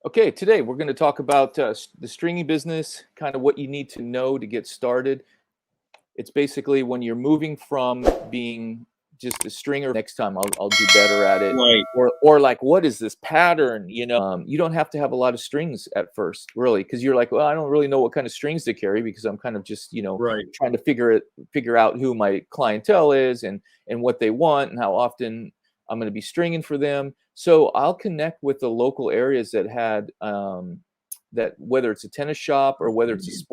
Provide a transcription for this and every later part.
Okay, today we're going to talk about the stringing business, kind of what you need to know to get started. It's basically when you're moving from being just a stringer. Next time I'll do better at it. Right, Or like, what is this pattern? You don't have to have a lot of strings at first, really, because you're like, well, I don't really know what kind of strings to carry because I'm kind of just, right. trying to figure out who my clientele is and what they want and how often I'm going to be stringing for them. So I'll connect with the local areas that had that, whether it's a tennis shop or whether it's a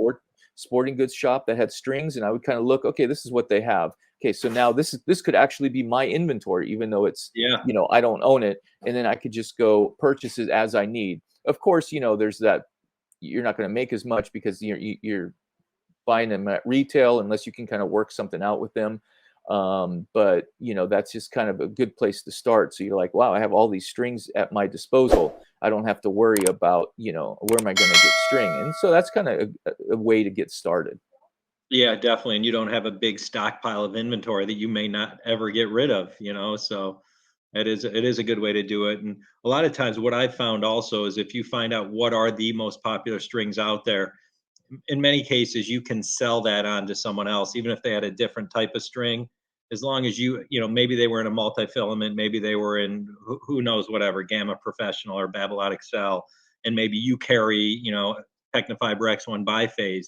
sporting goods shop that had strings, and I would kind of look, okay, this is what they have. Okay, so now this could actually be my inventory, even though it's, Yeah, I don't own it, and then I could just go purchase it as I need. Of course, there's that you're not going to make as much because you're buying them at retail unless you can kind of work something out with them. But that's just kind of a good place to start. So you're like, wow, I have all these strings at my disposal. I don't have to worry about, where am I going to get string? And so that's kind of a way to get started. yeah, definitely. And you don't have a big stockpile of inventory that you may not ever get rid of, so it is a good way to do it. And a lot of times what I've found also is if you find out what are the most popular strings out there, in many cases you can sell that on to someone else, even if they had a different type of string, as long as maybe they were in a multi-filament, maybe they were in who knows, whatever, Gamma Professional or Babylon Excel, and maybe you carry, Technifiber X1 biphase.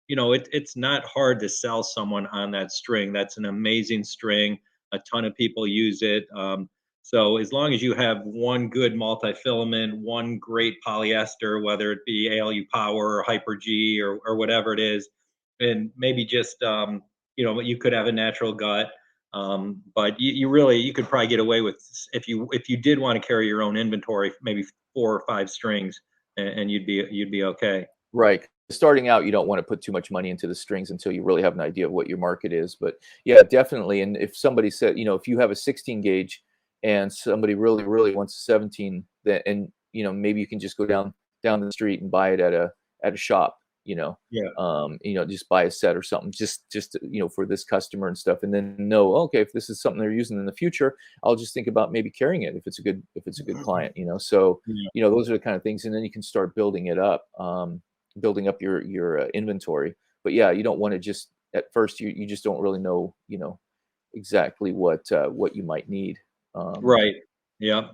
It's not hard to sell someone on that string. That's an amazing string. A ton of people use it. So as long as you have one good multi-filament, one great polyester, whether it be ALU Power or Hyper G or whatever it is, and maybe just you could have a natural gut, but you could probably get away with, if you did want to carry your own inventory, maybe 4 or 5 strings, and you'd be okay. Right. Starting out, you don't want to put too much money into the strings until you really have an idea of what your market is. But yeah, definitely. And if somebody said, if you have a 16 gauge and somebody really, really wants a 17, then, and maybe you can just go down the street and buy it at a shop, Yeah. just buy a set or something, just for this customer and stuff, and then know, okay, if this is something they're using in the future, I'll just think about maybe carrying it if it's a good client, So Yeah. those are the kind of things, and then you can start building it up. Building up your inventory. But yeah, you don't want to just at first you just don't really know exactly what you might need. Um, Right. Yeah.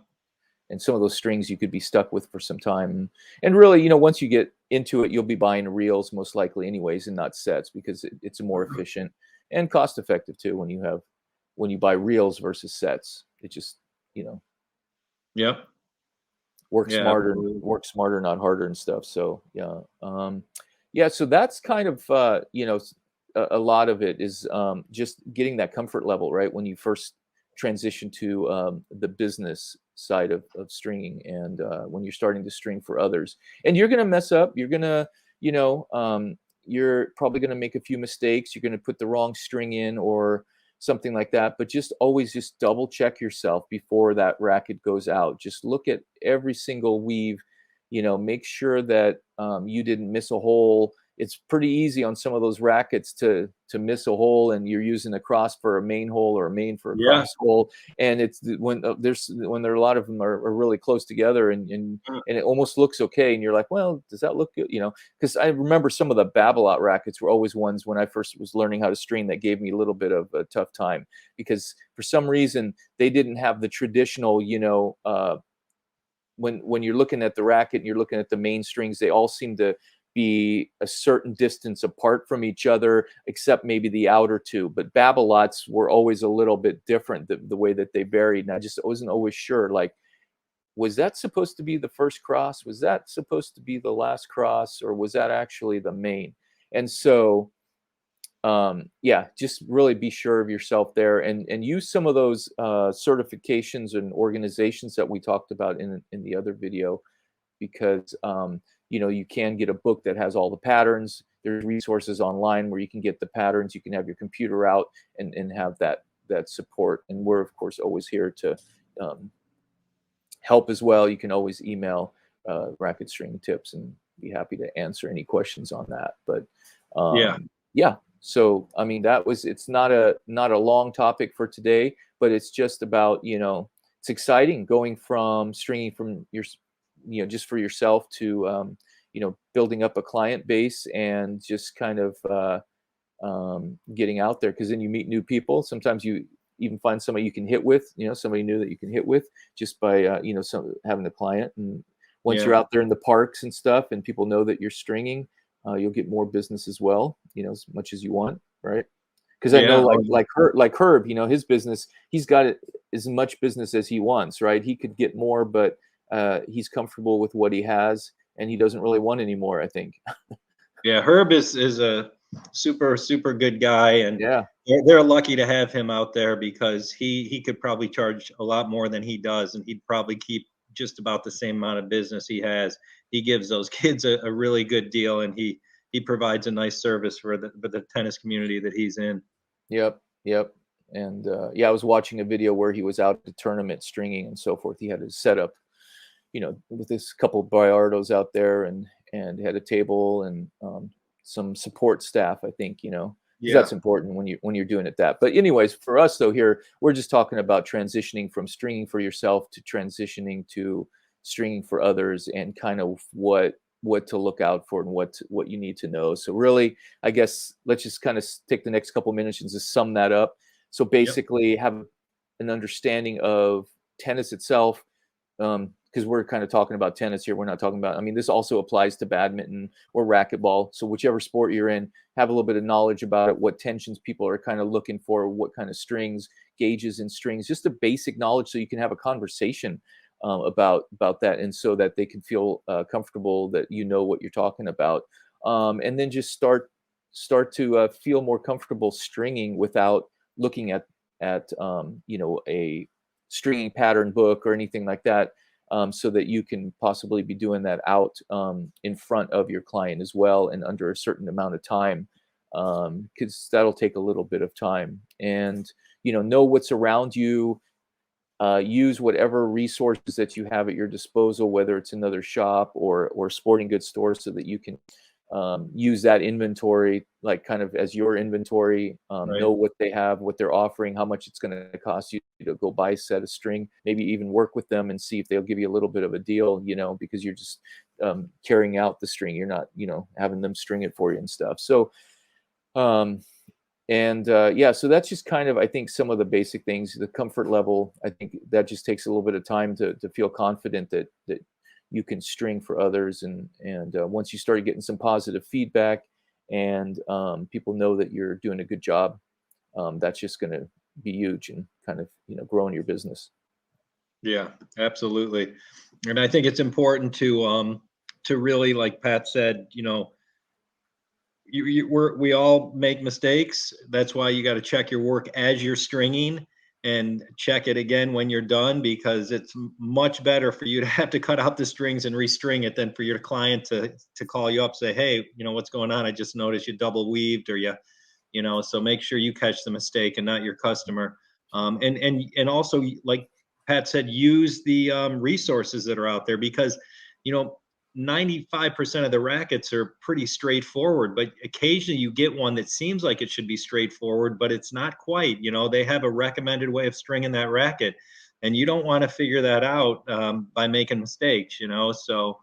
and some of those strings you could be stuck with for some time. And really, once you get into it, you'll be buying reels most likely anyways, and not sets, because it's more efficient and cost effective too when you buy reels versus sets. It just you know Yep. Yeah. Absolutely. work smarter, not harder and stuff. So yeah, yeah. So that's kind of a lot of it is just getting that comfort level, right? When you first transition to the business side of stringing, and when you're starting to string for others, and you're gonna mess up, you're probably gonna make a few mistakes. You're gonna put the wrong string in or something like that, but just always just double check yourself before that racket goes out. Just look at every single weave, make sure that you didn't miss a hole. It's pretty easy on some of those rackets to miss a hole, and you're using a cross for a main hole or a main for a Yeah. cross hole, and it's when there are a lot of them are really close together, and it almost looks okay, and you're like, well, does that look good? Because I remember some of the Babolat rackets were always ones when I first was learning how to string that gave me a little bit of a tough time, because for some reason they didn't have the traditional, when you're looking at the racket and you're looking at the main strings, they all seem to be a certain distance apart from each other, except maybe the outer two. But Babolats were always a little bit different, the way that they varied. And I just wasn't always sure, like, was that supposed to be the first cross? Was that supposed to be the last cross? Or was that actually the main? And so yeah, just really be sure of yourself there, and use some of those certifications and organizations that we talked about in the other video, because you can get a book that has all the patterns. There's resources online where you can get the patterns. You can have your computer out and have that support. And we're of course always here to um, help as well. You can always email Racket String Tips, and be happy to answer any questions on that. But Yeah. yeah, so I mean, it's not a long topic for today, but it's just about, it's exciting going from stringing from just for yourself to, building up a client base and just kind of getting out there, because then you meet new people. Sometimes you even find somebody you can hit with, somebody new that you can hit with just by, having a client. And once Yeah. you're out there in the parks and stuff and people know that you're stringing, you'll get more business as well, as much as you want, right? Because I know Yeah. Oh, yeah. like Herb, his business, he's got as much business as he wants, right? He could get more, but he's comfortable with what he has, and he doesn't really want any more, I think. Yeah, Herb is a super good guy, and Yeah. they're lucky to have him out there because he could probably charge a lot more than he does, and he'd probably keep just about the same amount of business he has. He gives those kids a really good deal, and he provides a nice service for the tennis community that he's in. Yep. Yep. And yeah, I was watching a video where he was out at the tournament stringing and so forth. He had his setup, with this couple of Bayardos out there, and had a table and some support staff, I think, because Yeah. that's important when you're doing it that. But anyways, for us though, here we're just talking about transitioning from stringing for yourself to transitioning to stringing for others, and kind of what to look out for and what you need to know. So really, I guess let's just kind of take the next couple minutes and just sum that up. So Yep. basically, have an understanding of tennis itself, because we're kind of talking about tennis here. We're not talking about, I mean, this also applies to badminton or racquetball. So whichever sport you're in, have a little bit of knowledge about it, what tensions people are kind of looking for, what kind of strings, gauges and strings, just a basic knowledge so you can have a conversation about that, and so that they can feel comfortable that what you're talking about, and then just start to feel more comfortable stringing without looking at a stringing pattern book or anything like that, so that you can possibly be doing that out in front of your client as well, and under a certain amount of time, because that'll take a little bit of time. And know what's around you. Use whatever resources that you have at your disposal, whether it's another shop or sporting goods store, so that you can use that inventory like kind of as your inventory. Right. Know what they have, what they're offering, how much it's going to cost you to go buy a set of string, maybe even work with them and see if they'll give you a little bit of a deal, because you're just carrying out the string. You're not, having them string it for you and stuff. So and yeah, so that's just kind of, I think, some of the basic things. The comfort level, I think that just takes a little bit of time to feel confident that you can string for others. And once you start getting some positive feedback, and people know that you're doing a good job, that's just going to be huge and kind of growing your business. Yeah, absolutely. And I think it's important to really, like Pat said, we all make mistakes. That's why you got to check your work as you're stringing, and check it again when you're done, because it's much better for you to have to cut out the strings and restring it than for your client to call you up, say, hey, what's going on? I just noticed you double weaved, or so make sure you catch the mistake and not your customer. And also, like Pat said, use the resources that are out there, because you know 95% of the rackets are pretty straightforward, but occasionally you get one that seems like it should be straightforward, but it's not quite. They have a recommended way of stringing that racket, and you don't want to figure that out by making mistakes. So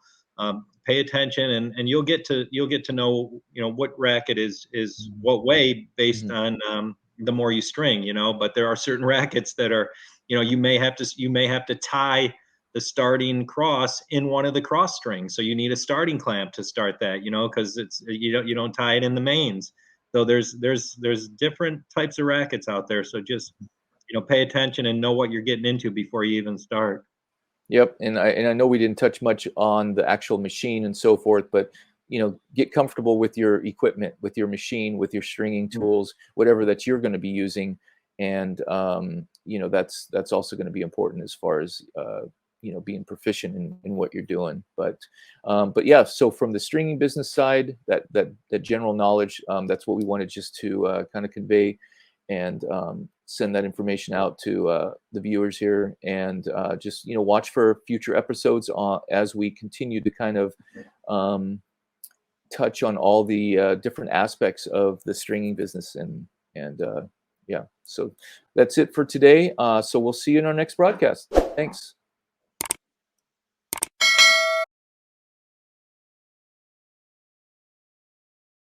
pay attention, and you'll get to know what racket is what way based Mhm. on the more you string. But there are certain rackets that are, you may have to tie the starting cross in one of the cross strings. So you need a starting clamp to start that, because it's you don't tie it in the mains. So there's different types of rackets out there. So just pay attention and know what you're getting into before you even start. Yep, and I know we didn't touch much on the actual machine and so forth, but get comfortable with your equipment, with your machine, with your stringing tools, whatever that you're going to be using, and that's also going to be important as far as being proficient in what you're doing. But yeah, so from the stringing business side, that general knowledge, that's what we wanted just to kind of convey, and send that information out to the viewers here, and just watch for future episodes as we continue to kind of touch on all the different aspects of the stringing business. And yeah, so that's it for today. So we'll see you in our next broadcast. Thanks.